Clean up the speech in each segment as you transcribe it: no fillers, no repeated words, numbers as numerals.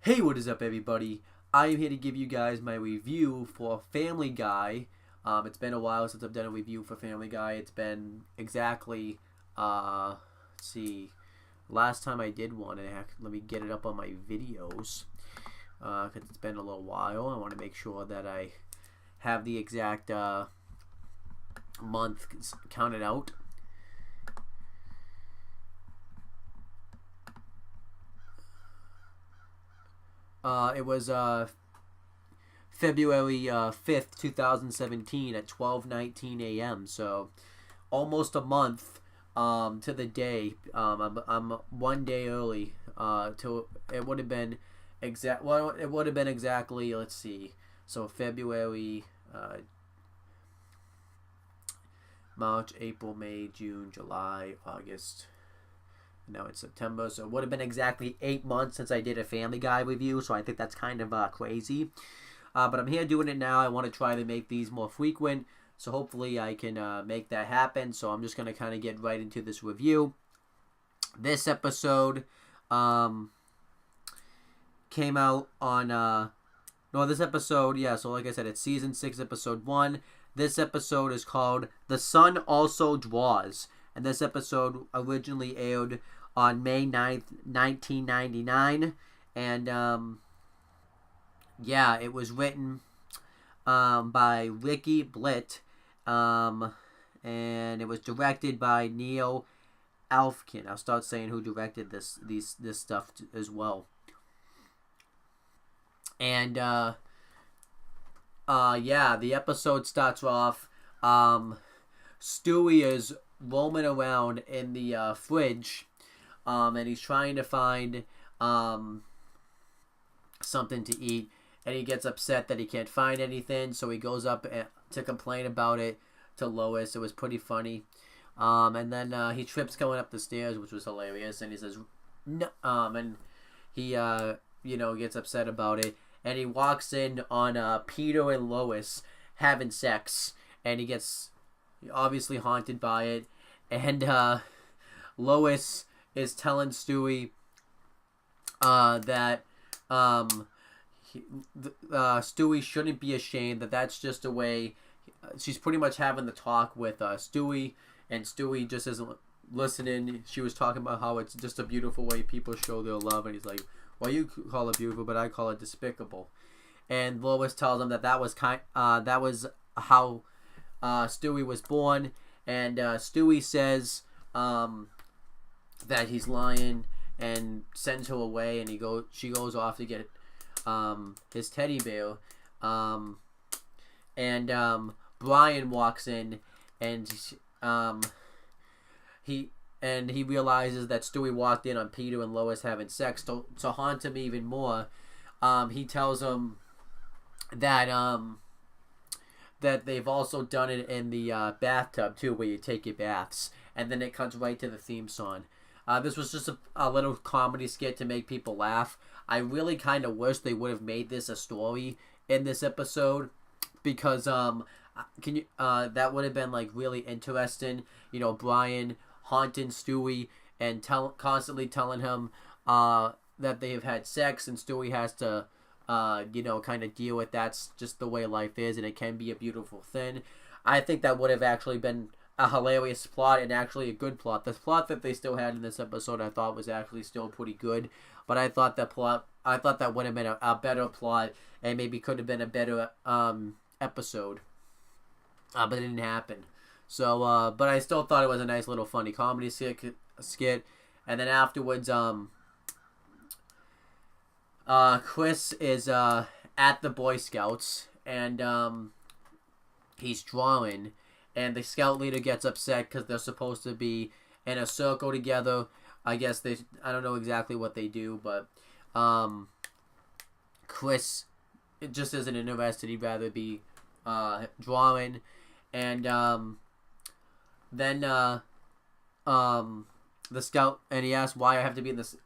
Hey, what is up, everybody? I am here to give you guys my review for Family Guy. It's been a while since I've done a review for Family Guy. It's been exactly, let's see, last time I did one, and let me get it up on my videos, because it's been a little while. I want to make sure that I have the exact month counted out. It was February 5th, 2017 at 12:19 a.m. So almost a month to the day. I'm 1 day early. To it would have been it would have been exactly, let's see. So February, March, April, May, June, July, August. Now it's September, so it would have been exactly 8 months since I did a Family Guy review, so I think that's kind of crazy. But I'm here doing it now. I want to try to make these more frequent, so hopefully I can make that happen. So I'm just going to kind of get right into this review. This episode came out on... this episode, yeah, so like I said, it's Season 6, Episode 1. This episode is called The Sun Also Draws. And this episode originally aired on May 9th, 1999. And, yeah, it was written by Ricky Blitt. And it was directed by Neil Alfkin. I'll start saying who directed this stuff as well. And, yeah, the episode starts off, Stewie is roaming around in the fridge, and he's trying to find something to eat, and he gets upset that he can't find anything, so he goes up to complain about it to Lois. It was pretty funny. And then he trips going up the stairs, which was hilarious, and he says no, and he gets upset about it, and he walks in on Peter and Lois having sex, and he gets obviously haunted by it, and Lois is telling Stewie that Stewie shouldn't be ashamed, that's just a way. She's pretty much having the talk with Stewie, and Stewie just isn't listening. She was talking about how it's just a beautiful way people show their love, and he's like, well, you call it beautiful, but I call it despicable. And Lois tells him that was how Stewie was born, and Stewie says that he's lying and sends her away, and she goes off to get his teddy bear, and Brian walks in, and he realizes that Stewie walked in on Peter and Lois having sex. To haunt him even more, he tells him that that they've also done it in the bathtub too, where you take your baths, and then it cuts right to the theme song. This was just a little comedy skit to make people laugh. I really kind of wish they would have made this a story in this episode, because that would have been like really interesting. Brian haunting Stewie and constantly telling him that they have had sex, and Stewie has to kind of deal with that's just the way life is, and it can be a beautiful thing. I think that would have actually been a hilarious plot, and actually a good plot. The plot that they still had in this episode, I thought was actually still pretty good, but I thought that would have been a better plot, and maybe could have been a better episode, but it didn't happen. So, but I still thought it was a nice little funny comedy skit. And then afterwards, Chris is at the Boy Scouts, and he's drawing, and the scout leader gets upset because they're supposed to be in a circle together. I guess I don't know exactly what they do, but Chris just isn't interested. He'd rather be drawing, and then the scout, and he asks why I have to be in this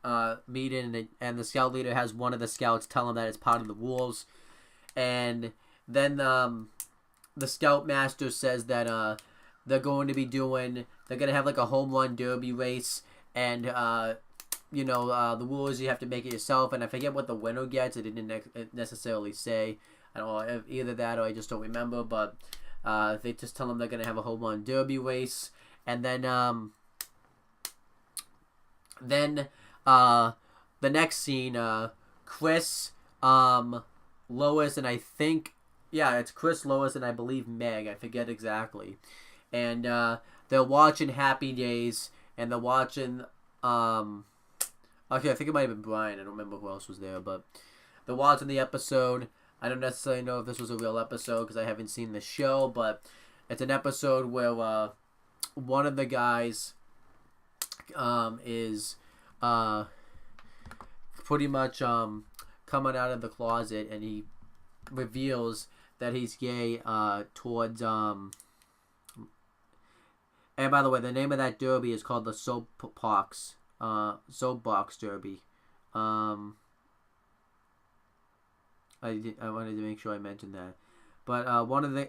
meeting, and the scout leader has one of the scouts tell him that it's part of the rules, and then the scout master says that they're going to have like a home run derby race, and the rule is you have to make it yourself, and I forget what the winner gets. It didn't necessarily say. I don't know, either that or I just don't remember, but they just tell them they're going to have a home run derby race, and then the next scene, Chris, Lois, and I think, yeah, it's Chris, Lois, and I believe Meg, I forget exactly, and they're watching Happy Days, and they're watching, okay, I think it might have been Brian, I don't remember who else was there, but they're watching the episode. I don't necessarily know if this was a real episode because I haven't seen the show, but it's an episode where one of the guys is pretty much coming out of the closet, and he reveals that he's gay towards and by the way, the name of that derby is called the Soapbox Derby. I wanted to make sure I mentioned that. But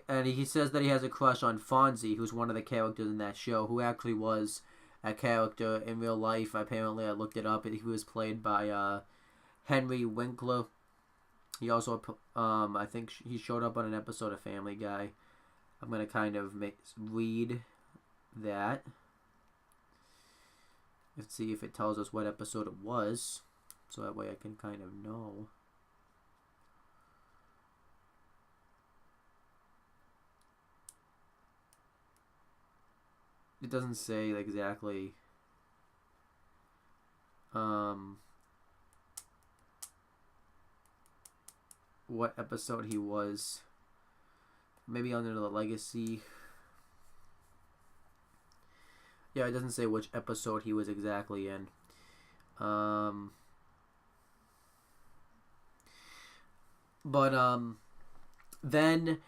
and he says that he has a crush on Fonzie, who's one of the characters in that show, who actually was a character in real life. Apparently, I looked it up. He was played by Henry Winkler. He also, I think he showed up on an episode of Family Guy. I'm going to kind of read that. Let's see if it tells us what episode it was, so that way I can kind of know. It doesn't say exactly what episode he was. Maybe under the Legacy. Yeah, it doesn't say which episode he was exactly in. Then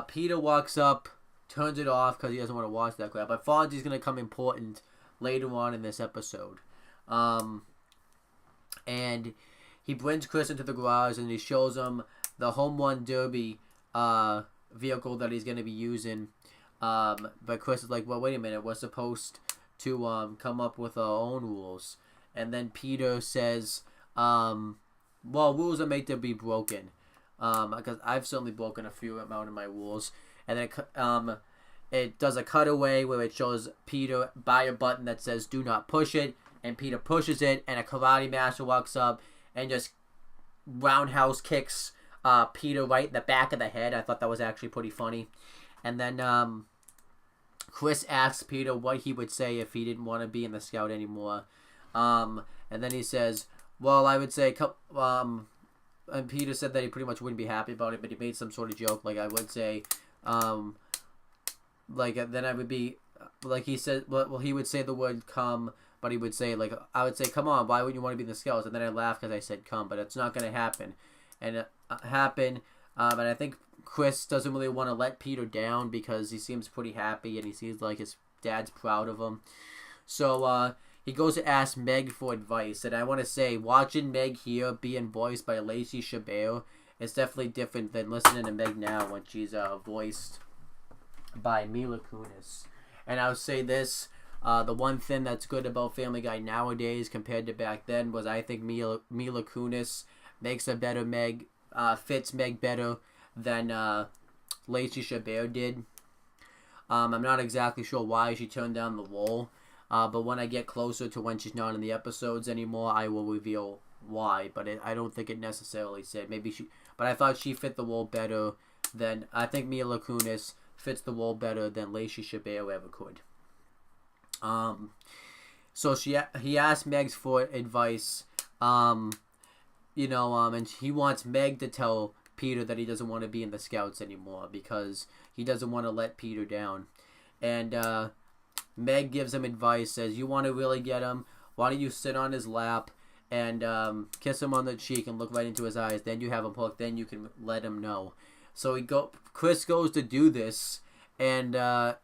Peter walks up, turns it off because he doesn't want to watch that crap. But Fonzie's going to come important later on in this episode. And he brings Chris into the garage and he shows him the Home Run Derby vehicle that he's going to be using. But Chris is like, well, wait a minute. We're supposed to come up with our own rules. And then Peter says, well, rules are made to be broken. Because I've certainly broken a few amount of my rules. And then it does a cutaway where it shows Peter by a button that says do not push it, and Peter pushes it, and a karate master walks up and just roundhouse kicks Peter right in the back of the head. I thought that was actually pretty funny. And then Chris asks Peter what he would say if he didn't want to be in the Scout anymore. And then he says, well, I would say... and Peter said that he pretty much wouldn't be happy about it, but he made some sort of joke, like I would say... then I would be, like he said, well, he would say the word come, but he would say, like, I would say, come on, why wouldn't you want to be in the Scouts? And then I laugh because I said come, but it's not going to happen. And and I think Chris doesn't really want to let Peter down because he seems pretty happy and he seems like his dad's proud of him. So, he goes to ask Meg for advice, and I want to say, watching Meg here being voiced by Lacey Chabert is definitely different than listening to Meg now when she's voiced by Mila Kunis. And I'll say this, the one thing that's good about Family Guy nowadays compared to back then was I think Mila Kunis makes a better Meg, fits Meg better than Lacey Chabert did. I'm not exactly sure why she turned down the role, but when I get closer to when she's not in the episodes anymore, I will reveal why. But I don't think it necessarily said. But I thought she fit the role better than, I think Mila Kunis fits the role better than Lacey Chabert ever could. So he asked Meg for advice, and he wants Meg to tell Peter that he doesn't want to be in the Scouts anymore because he doesn't want to let Peter down. And Meg gives him advice, says, you want to really get him, why don't you sit on his lap and kiss him on the cheek and look right into his eyes, then you have him hooked, then you can let him know. So Chris goes to do this, and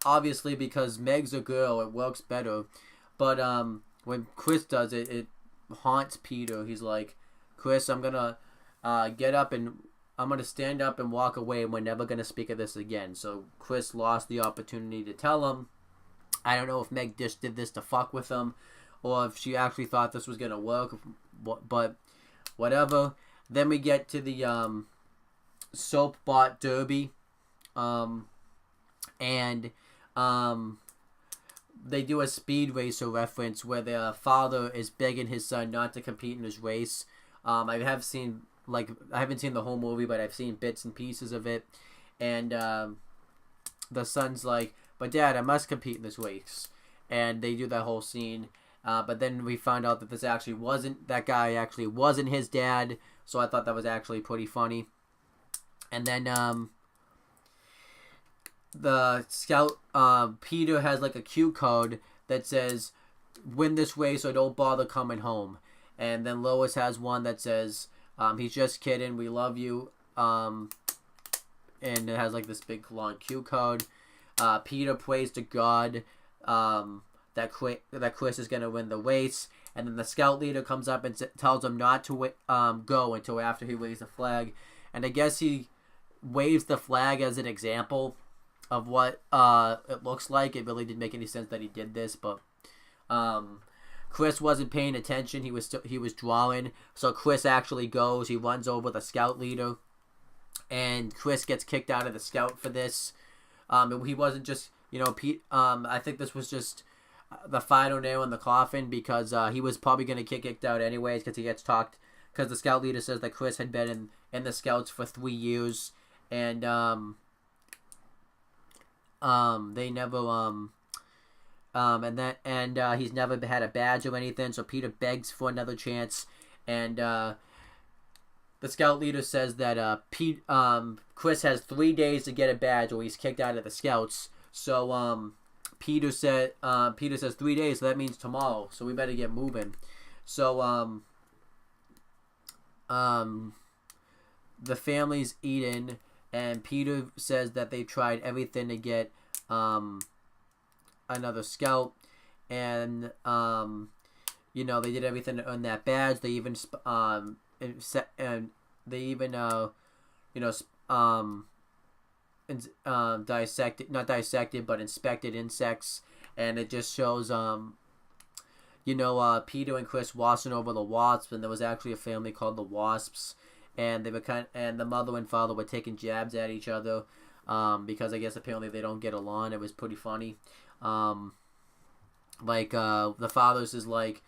obviously because Meg's a girl, it works better. But when Chris does it, it haunts Peter. He's like, Chris, I'm going to get up and I'm going to stand up and walk away, and we're never going to speak of this again. So Chris lost the opportunity to tell him. I don't know if Meg just did this to fuck with him or if she actually thought this was gonna work. But whatever. Then we get to the soap bot derby, and they do a speed racer reference where the father is begging his son not to compete in his race. I haven't seen the whole movie, but I've seen bits and pieces of it. And the son's like, "But Dad, I must compete in this race." And they do that whole scene. But then we found out that that guy actually wasn't his dad. So I thought that was actually pretty funny. And then the scout, Peter has like a cue code that says, "Win this race or don't bother coming home." And then Lois has one that says, "He's just kidding, we love you." And it has like this big long cue code. Peter prays to God that Chris is going to win the race. And then the scout leader comes up and tells him not to go until after he waves the flag. And I guess he waves the flag as an example of what it looks like. It really didn't make any sense that he did this, but Chris wasn't paying attention. He was drawing. So Chris actually goes. He runs over the scout leader, and Chris gets kicked out of the scout for this. He wasn't just, Pete. I think this was just the final nail in the coffin, because he was probably going to get kicked out anyways, because he gets talked. Because the scout leader says that Chris had been in the scouts for 3 years, and they never he's never had a badge or anything. So Peter begs for another chance, and the scout leader says that Chris has 3 days to get a badge or he's kicked out of the scouts. So Peter says 3 days, so that means tomorrow. So we better get moving. So the family's eating, and Peter says that they tried everything to get another scout, and they did everything to earn that badge. They even inspected insects, and it just shows Peter and Chris watching over the wasps, and there was actually a family called the Wasps, and they were and the mother and father were taking jabs at each other, because I guess apparently they don't get along. It was pretty funny. The father's like,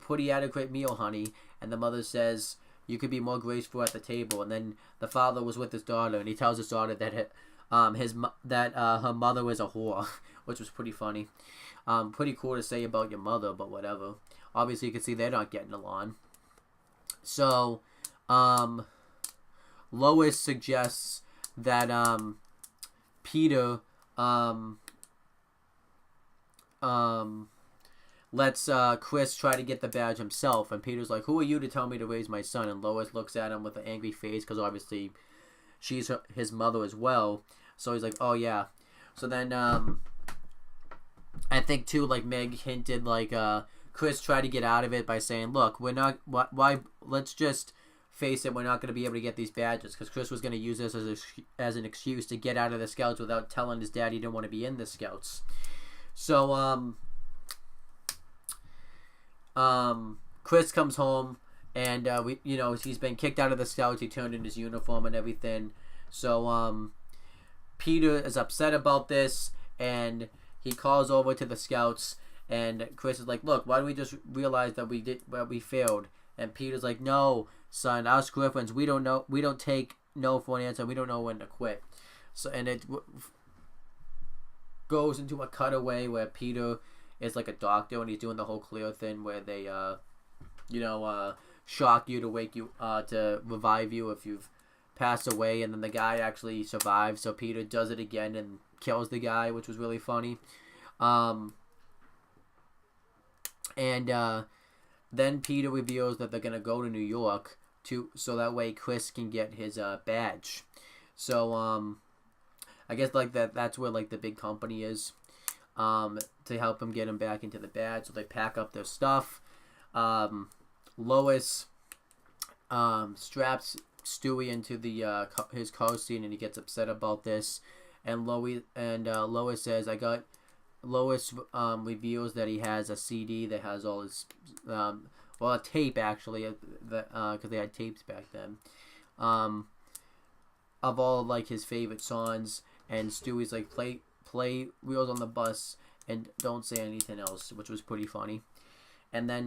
pretty adequate meal, honey, and the mother says, "You could be more graceful at the table." And then the father was with his daughter, and he tells his daughter that her mother was a whore, which was pretty funny. Pretty cool to say about your mother, but whatever. Obviously, you can see they're not getting along. So, Lois suggests that Peter lets Chris try to get the badge himself, and Peter's like, "Who are you to tell me to raise my son?" And Lois looks at him with an angry face, because obviously she's his mother as well. So he's like, "Oh yeah." So then I think too, like Meg hinted, like Chris tried to get out of it by saying, "Look, we're not. Why? Let's just face it. We're not going to be able to get these badges," because Chris was going to use this as an excuse to get out of the scouts without telling his dad he didn't want to be in the scouts. So Chris comes home, and he's been kicked out of the scouts. He turned in his uniform and everything. So Peter is upset about this, and he calls over to the scouts, and Chris is like, "Look, why don't we just realize that we failed?" And Peter's like, "No, son, us Griffins, we don't take no for an answer. We don't know when to quit." So, and it goes into a cutaway where Peter is like a doctor, and he's doing the whole clear thing where they shock you to wake you to revive you if you've passed away, and then the guy actually survives. So Peter does it again and kills the guy, which was really funny. Then Peter reveals that they're gonna go to New York so that way Chris can get his badge. So I guess like that's where like the big company is, to help him get him back into the badge. So they pack up their stuff. Lois straps Stewie into his car seat, and he gets upset about this. And Lois says, "I got Lois reveals that he has a CD that has all his, a tape actually, because they had tapes back then, of all of, like, his favorite songs. And Stewie's like, play Wheels on the Bus and don't say anything else, which was pretty funny. And then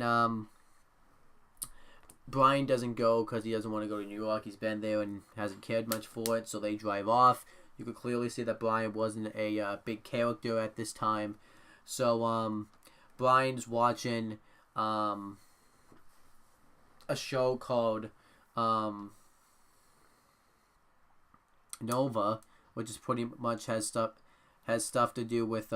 Brian doesn't go because he doesn't want to go to New York. He's been there and hasn't cared much for it, so they drive off. You could clearly see that Brian wasn't a big character at this time. So Brian's watching a show called Nova, which is pretty much has stuff to do with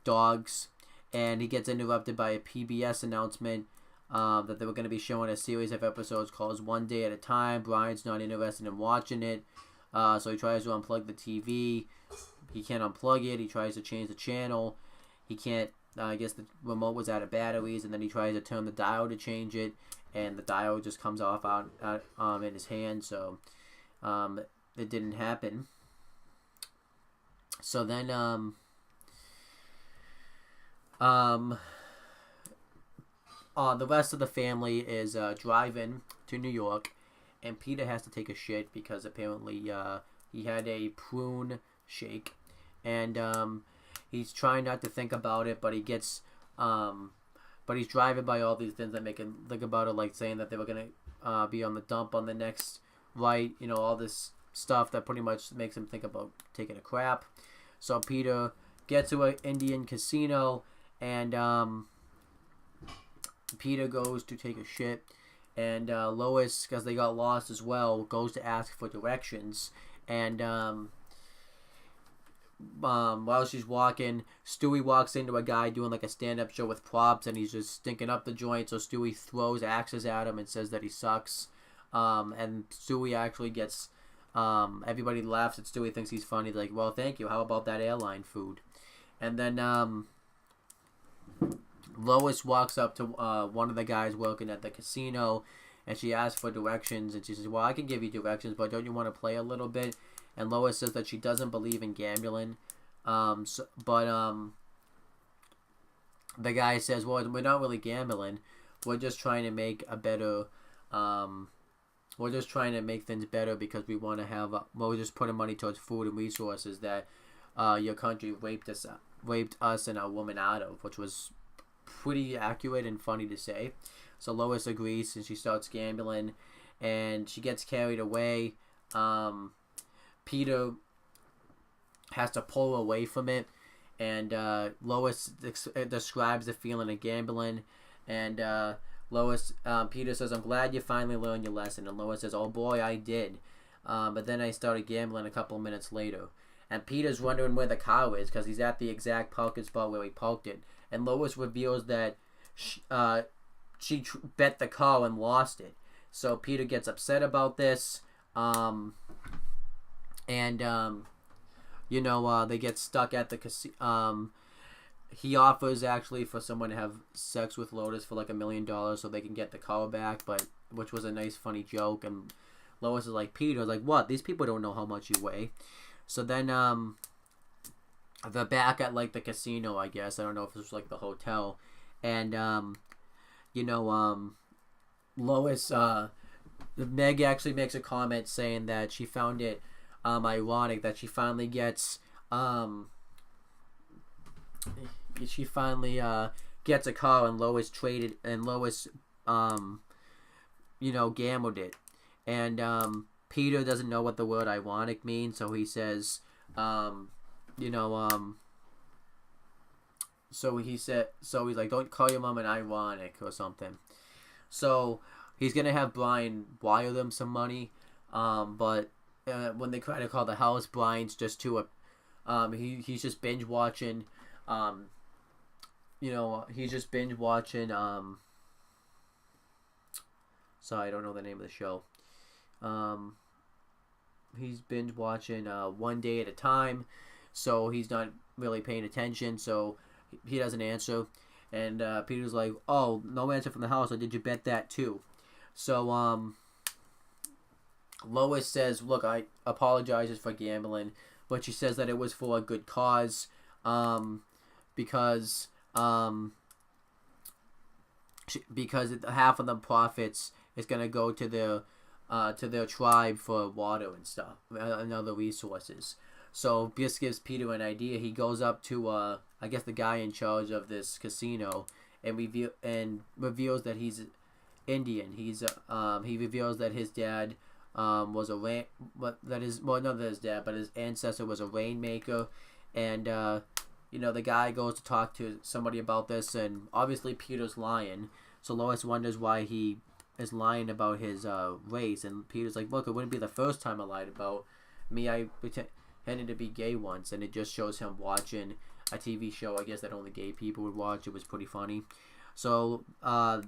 dogs. And he gets interrupted by a PBS announcement that they were going to be showing a series of episodes called One Day at a Time. Brian's not interested in watching it, so he tries to unplug the TV. He can't unplug it. He tries to change the channel. He can't. I guess the remote was out of batteries, and then he tries to turn the dial to change it, and the dial just comes off out in his hand. So it didn't happen. So then the rest of the family is driving to New York, and Peter has to take a shit because apparently he had a prune shake, and he's trying not to think about it, but he gets but he's driving by all these things that make him think about it, like saying that they were gonna be on the dump on the next right, all this stuff that pretty much makes him think about taking a crap. So Peter gets to an Indian casino, and Peter goes to take a shit, and Lois, because they got lost as well, goes to ask for directions. And while she's walking, Stewie walks into a guy doing like a stand-up show with props, and he's just stinking up the joint. So Stewie throws axes at him and says that he sucks. And Stewie actually gets everybody laughs at Stewie, thinks he's funny. Like, well, thank you. How about that airline food? And then Lois walks up to one of the guys working at the casino, and she asks for directions, and she says, well, I can give you directions, but don't you want to play a little bit? And Lois says that she doesn't believe in gambling, but the guy says, well, we're not really gambling, we're just trying to make a better, we're just trying to make things better because we want to have, we're just putting money towards food and resources that your country raped us and our woman out of, which was pretty accurate and funny to say. So Lois agrees, and she starts gambling, and she gets carried away. Peter has to pull away from it, and Lois describes the feeling of gambling, and Peter says, I'm glad you finally learned your lesson, and Lois says, oh boy, I did, but then I started gambling a couple minutes later. And Peter's wondering where the car is because he's at the exact parking spot where he parked it. And Lois reveals that she bet the car and lost it. So Peter gets upset about this. They get stuck at the casino. He offers actually for someone to have sex with Lois for like $1 million so they can get the car back, which was a nice funny joke. And Lois is like, Peter's like, what? These people don't know how much you weigh. So then they're back at like the casino, I guess. I don't know if this was like the hotel. And Lois Meg actually makes a comment saying that she found it ironic that she finally gets a car and Lois gambled it. And Peter doesn't know what the word ironic means, so he says, so he's like, don't call your mom an ironic or something. So he's gonna have Brian wire them some money, but when they try to call the house, Brian's just he's just binge watching, sorry, I don't know the name of the show. He's binge watching One Day at a Time, so he's not really paying attention, so he doesn't answer. And Peter's like, oh, no answer from the house, or did you bet that too? So Lois says, look, I apologizes for gambling, but she says that it was for a good cause. because half of the profits is gonna go to their tribe for water and stuff and other resources. So this gives Peter an idea. He goes up to I guess the guy in charge of this casino and reveals that he's Indian. He reveals that his dad was a not his dad, but his ancestor was a rainmaker, and the guy goes to talk to somebody about this, and obviously Peter's lying. So Lois wonders why he is lying about his race, and Peter's like, look, it wouldn't be the first time I lied about me. I pretended to be gay once, and it just shows him watching a TV show, I guess, that only gay people would watch. It was pretty funny. So all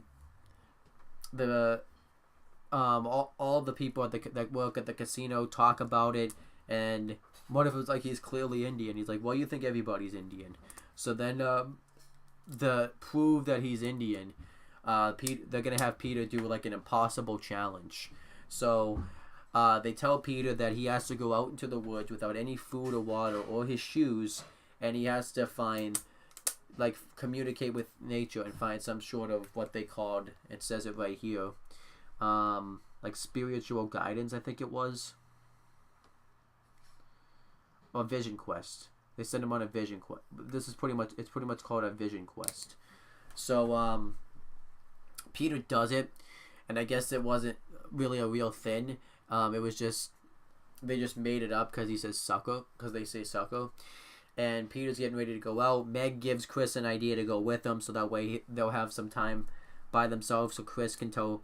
the people that work at the casino talk about it, and one of them was like, he's clearly Indian. He's like, well, you think everybody's Indian. So then the prove that he's Indian, they're gonna have Peter do like an impossible challenge. So they tell Peter that he has to go out into the woods without any food or water or his shoes, and he has to communicate with nature and find some sort of what they called, it says it right here, spiritual guidance, I think it was, or vision quest. They send him on a vision quest. It's pretty much called a vision quest. So Peter does it, and I guess it wasn't really a real thing. It was just, they just made it up because he says sucker, because they say sucker. And Peter's getting ready to go out. Meg gives Chris an idea to go with him, so that way they'll have some time by themselves, so Chris can tell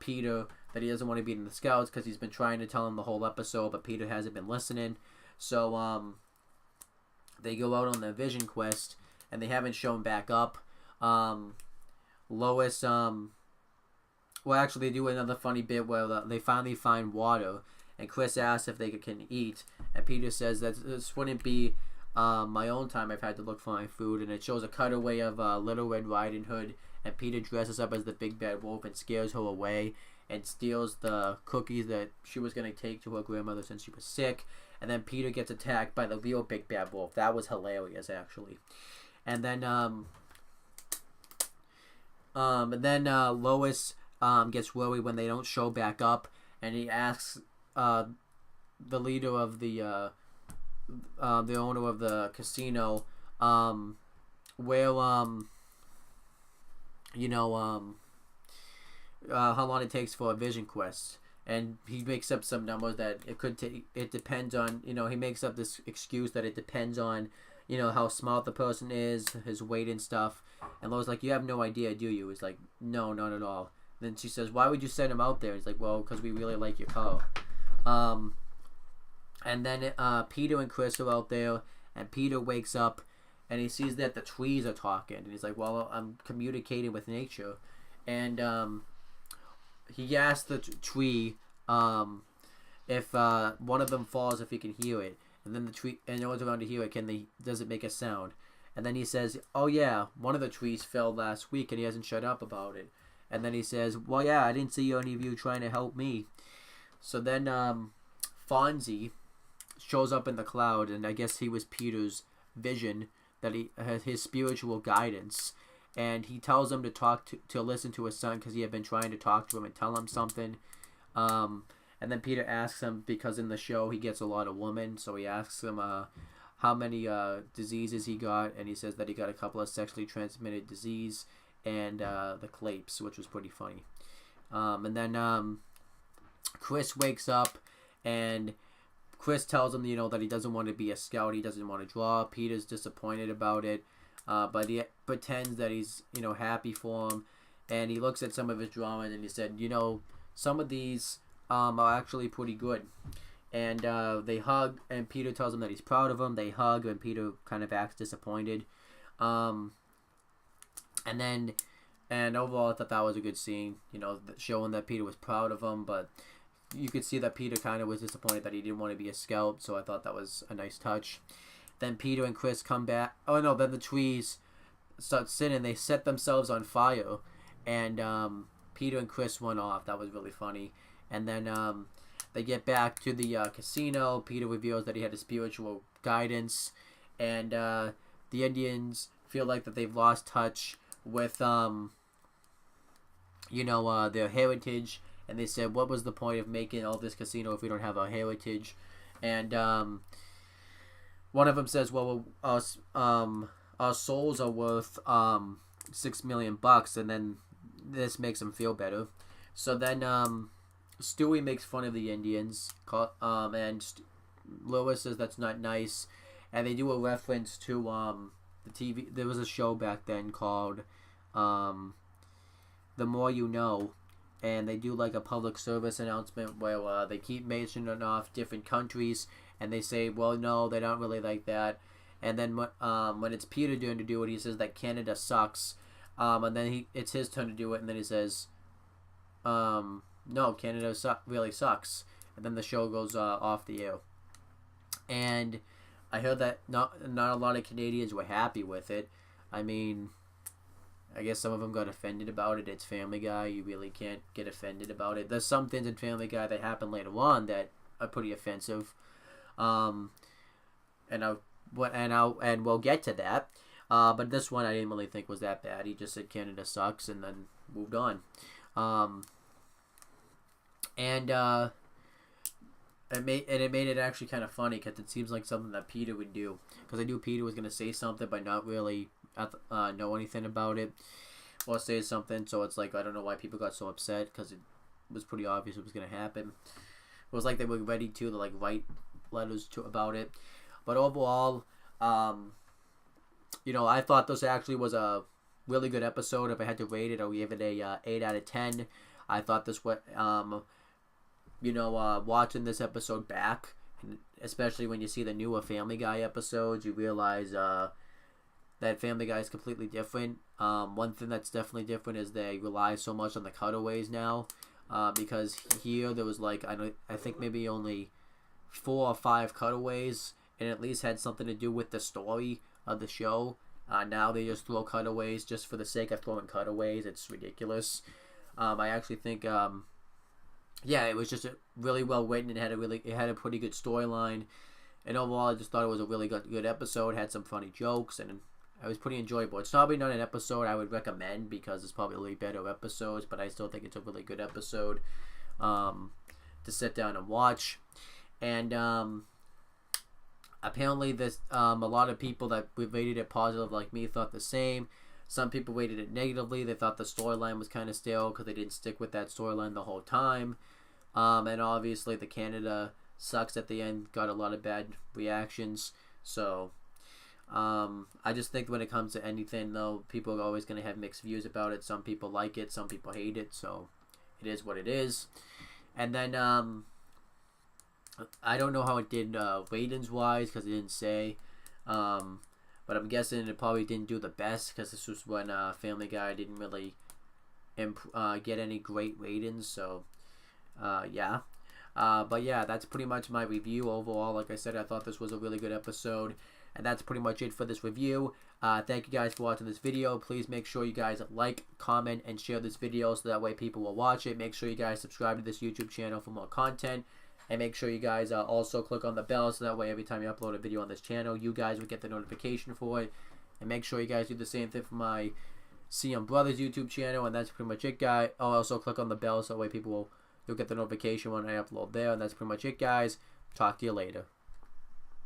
Peter that he doesn't want to be in the Scouts because he's been trying to tell him the whole episode, but Peter hasn't been listening. So they go out on the vision quest, and they haven't shown back up. Lois, they do another funny bit where they finally find water, and Chris asks if they can eat, and Peter says that this wouldn't be my own time I've had to look for my food, and it shows a cutaway of Little Red Riding Hood, and Peter dresses up as the big bad wolf and scares her away and steals the cookies that she was going to take to her grandmother since she was sick. And then Peter gets attacked by the real big bad wolf. That was hilarious, actually. And then Lois gets worried when they don't show back up, and he asks the leader of the owner of the casino how long it takes for a vision quest, and he makes up some numbers that it could take. It depends on, he makes up this excuse that it depends on how smart the person is, his weight and stuff. And Lois like, you have no idea, do you? He's like, no, not at all. Then she says, why would you send him out there? He's like, well, because we really like your car. And then Peter and Chris are out there, and Peter wakes up, and he sees that the trees are talking, and he's like, well, I'm communicating with nature. And he asks the tree if one of them falls, if he can hear it. And then the tree, and no one's around to hear it, does it make a sound? And then he says, oh yeah, one of the trees fell last week, and he hasn't shut up about it. And then he says, well, yeah, I didn't see any of you trying to help me. So then Fonzie shows up in the cloud, and I guess he was Peter's vision, that he had his spiritual guidance, and he tells him to listen to his son because he had been trying to talk to him and tell him something. And then Peter asks him, because in the show he gets a lot of women, so he asks him how many diseases he got, and he says that he got a couple of sexually transmitted disease and the claps, which was pretty funny. And then Chris wakes up, and Chris tells him, that he doesn't want to be a scout, he doesn't want to draw. Peter's disappointed about it, but he pretends that he's, happy for him, and he looks at some of his drawings, and he said, some of these are actually pretty good. And they hug, and Peter tells him that he's proud of him. They hug, and Peter kind of acts disappointed. And overall, I thought that was a good scene, showing that Peter was proud of him, but you could see that Peter kind of was disappointed that he didn't want to be a scout, so I thought that was a nice touch. Then Peter and Chris come back. Oh no, then the trees start sitting. They set themselves on fire, and Peter and Chris went off. That was really funny. And then they get back to the casino. Peter reveals that he had a spiritual guidance, and the Indians feel like that they've lost touch with their heritage, and they said, what was the point of making all this casino if we don't have our heritage? And one of them says, well, our souls are worth $6 million, and then this makes them feel better. So then Stewie makes fun of the Indians, and Lois says that's not nice, and they do a reference to the TV. There was a show back then called The More You Know, and they do like a public service announcement where they keep mentioning off different countries, and they say, well, no, they don't really like that. And then when it's Peter's turn to do it, he says that Canada sucks, and then it's his turn to do it, and then he says, no, Canada really sucks, and then the show goes off the air. And I heard that not a lot of Canadians were happy with it. I mean, I guess some of them got offended about it. It's Family Guy. You really can't get offended about it. There's some things in Family Guy that happen later on that are pretty offensive. And we'll get to that. But this one I didn't really think was that bad. He just said Canada sucks and then moved on. It made it actually kind of funny because it seems like something that Peter would do. Because I knew Peter was going to say something but not really know anything about it or say something. So it's like, I don't know why people got so upset, because it was pretty obvious it was going to happen. It was like they were ready to like write letters about it. But overall, I thought this actually was a really good episode. If I had to rate it, I would give it a 8 out of 10. I thought this was, watching this episode back, and especially when you see the newer Family Guy episodes, you realize that Family Guy is completely different. One thing that's definitely different is they rely so much on the cutaways now, because here there was like, I think maybe only 4 or 5 cutaways, and at least had something to do with the story of the show. Now they just throw cutaways just for the sake of throwing cutaways. It's ridiculous. I actually think, it was just really well written, and it had a pretty good storyline. And overall, I just thought it was a really good episode. Had some funny jokes, and it was pretty enjoyable. It's probably not an episode I would recommend because it's probably better episodes, but I still think it's a really good episode to sit down and watch. And apparently, a lot of people that rated it positive, like me, thought the same. Some people rated it negatively. They thought the storyline was kind of stale because they didn't stick with that storyline the whole time. And obviously, the Canada sucks at the end got a lot of bad reactions. So, I just think when it comes to anything, though, people are always going to have mixed views about it. Some people like it, some people hate it. So, it is what it is. And then, I don't know how it did ratings-wise because it didn't say. But I'm guessing it probably didn't do the best because this was when Family Guy didn't really get any great ratings. So, But yeah, that's pretty much my review overall. Like I said, I thought this was a really good episode. And that's pretty much it for this review. Thank you guys for watching this video. Please make sure you guys like, comment, and share this video so that way people will watch it. Make sure you guys subscribe to this YouTube channel for more content. And make sure you guys also click on the bell so that way every time you upload a video on this channel, you guys will get the notification for it. And make sure you guys do the same thing for my CM Brothers YouTube channel. And that's pretty much it, guys. Also click on the bell so that way you'll get the notification when I upload there. And that's pretty much it, guys. Talk to you later.